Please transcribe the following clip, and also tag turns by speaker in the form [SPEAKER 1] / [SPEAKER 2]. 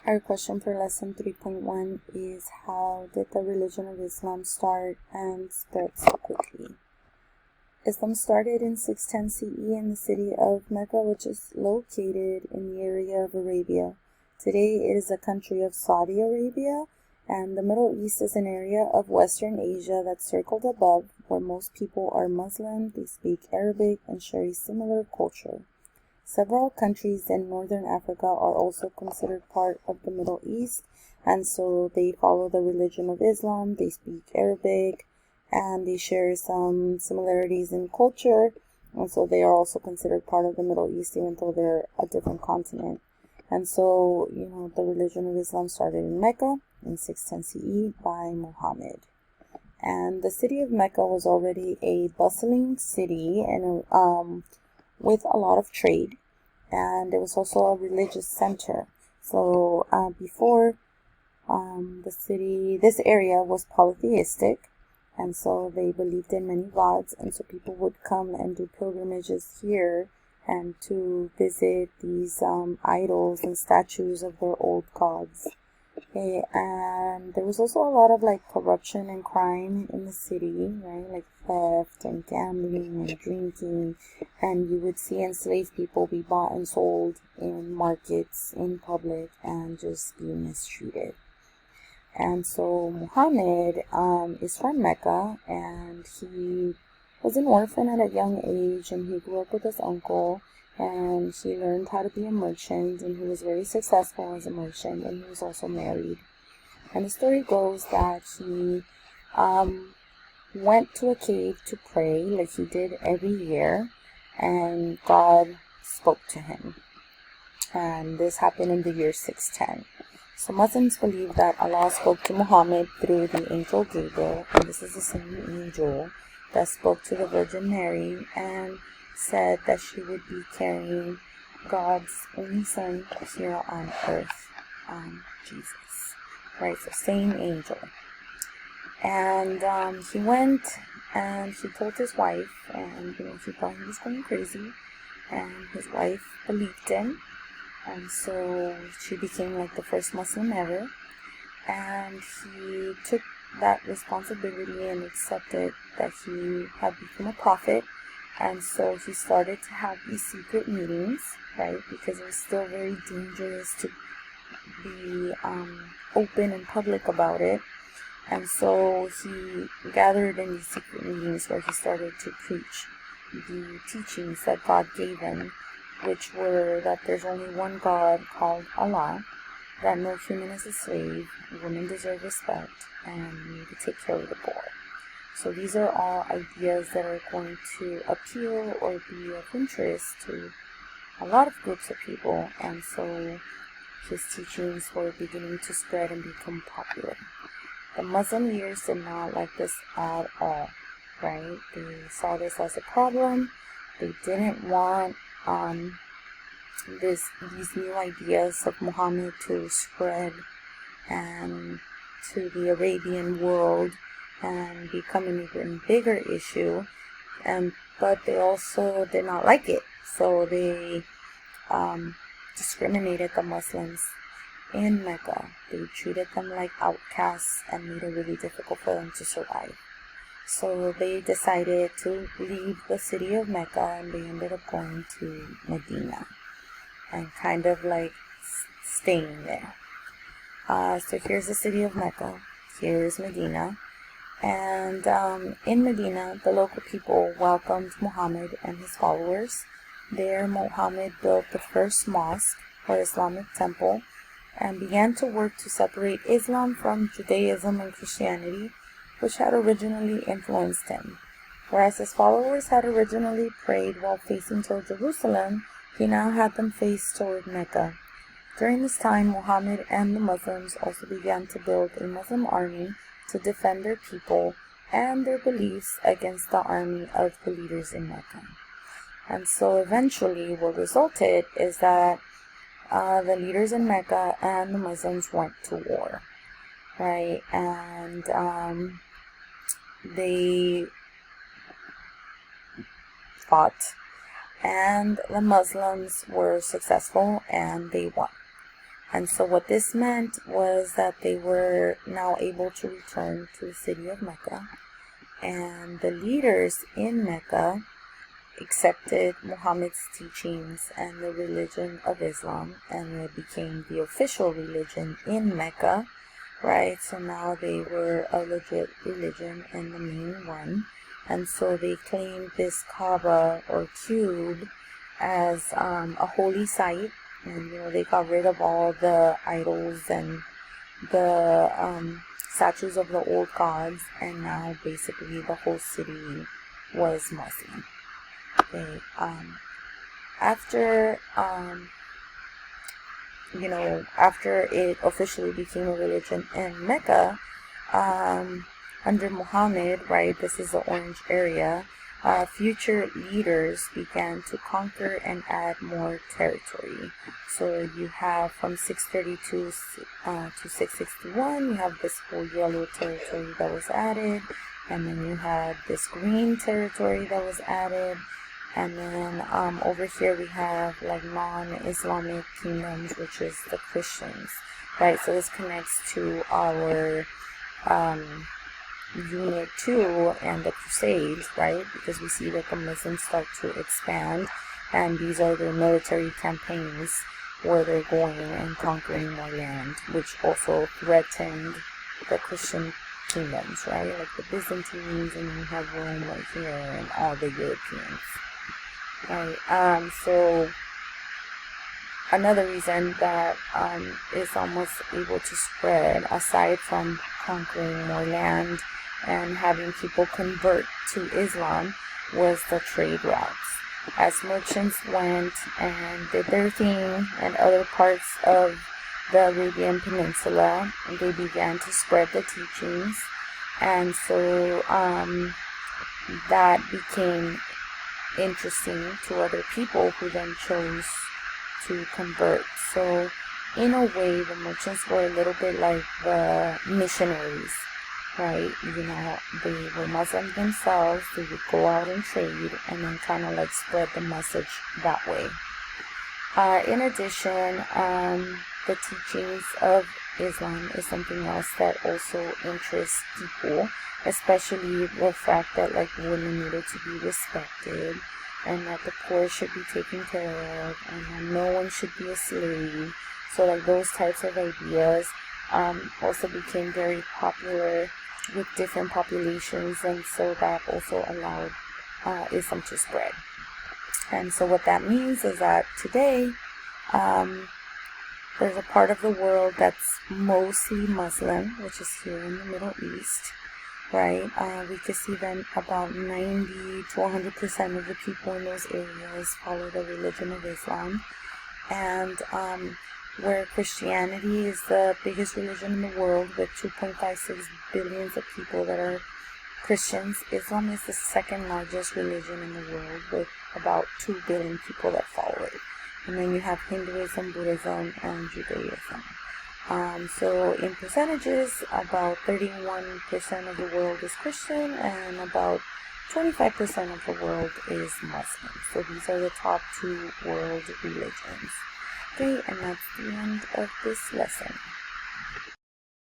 [SPEAKER 1] Our question for lesson 3.1 is, how did the religion of Islam start and spread so quickly? Islam started in 610 CE in the city of Mecca, which is located in the area of Arabia. Today it is a country of Saudi Arabia, and the Middle East is an area of Western Asia that's circled above, where most people are Muslim, they speak Arabic, and share a similar culture. Several countries in northern Africa are also considered part of the Middle East, and so they follow the religion of Islam, they speak Arabic, and they share some similarities in culture, and so they are also considered part of the Middle East, even though they're a different continent. And so, the religion of Islam started in Mecca in 610 CE by Muhammad. And the city of Mecca was already a bustling city and with a lot of trade, and it was also a religious center. So before this area was polytheistic, and so they believed in many gods, and so people would come and do pilgrimages here and to visit these idols and statues of their old gods. Okay, and there was also a lot of corruption and crime in the city, right? Like theft and gambling and drinking, and you would see enslaved people be bought and sold in markets in public and just be mistreated. And so Muhammad is from Mecca, and he was an orphan at a young age, and he grew up with his uncle, and he learned how to be a merchant, and he was very successful as a merchant, and he was also married. And the story goes that he went to a cave to pray, like he did every year, and God spoke to him. And this happened in the year 610. So Muslims believe that Allah spoke to Muhammad through the angel Gabriel, and this is the same angel that spoke to the Virgin Mary and said that she would be carrying God's only son here on earth, Jesus. Right, so same angel. And he went and he told his wife, and he thought he was going crazy, and his wife believed him, and so she became like the first Muslim ever. And he took that responsibility and accepted that he had become a prophet. And so he started to have these secret meetings, right? Because it was still very dangerous to be open and public about it. And so he gathered in these secret meetings where he started to preach the teachings that God gave him, which were that there's only one God called Allah, that no human is a slave, women deserve respect, and you need to take care of the poor. So these are all ideas that are going to appeal or be of interest to a lot of groups of people, and so his teachings were beginning to spread and become popular. The Muslim leaders did not like this at all, right? They saw this as a problem. They didn't want these new ideas of Muhammad to spread and to the Arabian world and become an even bigger issue, but they also did not like it, so they discriminated the Muslims in Mecca. They treated them like outcasts and made it really difficult for them to survive. So they decided to leave the city of Mecca, and they ended up going to Medina and kind of staying there. So here's the city of Mecca, here's Medina, and in Medina, the local people welcomed Muhammad and his followers. There, Muhammad built the first mosque or Islamic temple and began to work to separate Islam from Judaism and Christianity, which had originally influenced him. Whereas his followers had originally prayed while facing toward Jerusalem, he now had them face toward Mecca. During this time, Muhammad and the Muslims also began to build a Muslim army to defend their people and their beliefs against the army of the leaders in Mecca. And so eventually what resulted is that the leaders in Mecca and the Muslims went to war, right? And they fought, and the Muslims were successful and they won. And so what this meant was that they were now able to return to the city of Mecca, and the leaders in Mecca accepted Muhammad's teachings and the religion of Islam, and it became the official religion in Mecca, right? So now they were a legit religion and the main one. And so they claimed this Kaaba or cube as a holy site, and they got rid of all the idols and the statues of the old gods, and now basically the whole city was Muslim. Okay. After it officially became a religion in Mecca, under Muhammad, right, this is the orange area, future leaders began to conquer and add more territory. So you have from 632 to 661, you have this whole yellow territory that was added, and then you had this green territory that was added, and then over here we have like non-Islamic kingdoms, which is the Christians, right? So this connects to our Unit 2 and the Crusades, right? Because we see that the Muslims start to expand, and these are their military campaigns where they're going and conquering more land, which also threatened the Christian kingdoms, right? Like the Byzantines, and then you have Rome right here, and all the Europeans, right? So another reason that Islam was able to spread, aside from conquering more land and having people convert to Islam, was the trade routes. As merchants went and did their thing in other parts of the Arabian Peninsula, they began to spread the teachings, and so that became interesting to other people who then chose to convert. So in a way, the merchants were a little bit like the missionaries, right? They were Muslims themselves. They would go out and trade and then kind of like spread the message that way. In addition, the teachings of Islam is something else that also interests people, especially the fact that like women needed to be respected, and that the poor should be taken care of, and that no one should be a slave. So like those types of ideas also became very popular with different populations, and so that also allowed Islam to spread. And so what that means is that today there's a part of the world that's mostly Muslim, which is here in the Middle East, right? We could see that about 90 to 100% of the people in those areas follow the religion of Islam. And where Christianity is the biggest religion in the world with 2.56 billion of people that are Christians, Islam is the second largest religion in the world with about 2 billion people that follow it. And then you have Hinduism, Buddhism, and Judaism. So in percentages, about 31% of the world is Christian, and about 25% of the world is Muslim. So these are the top 2 world religions. Okay, and that's the end of this lesson.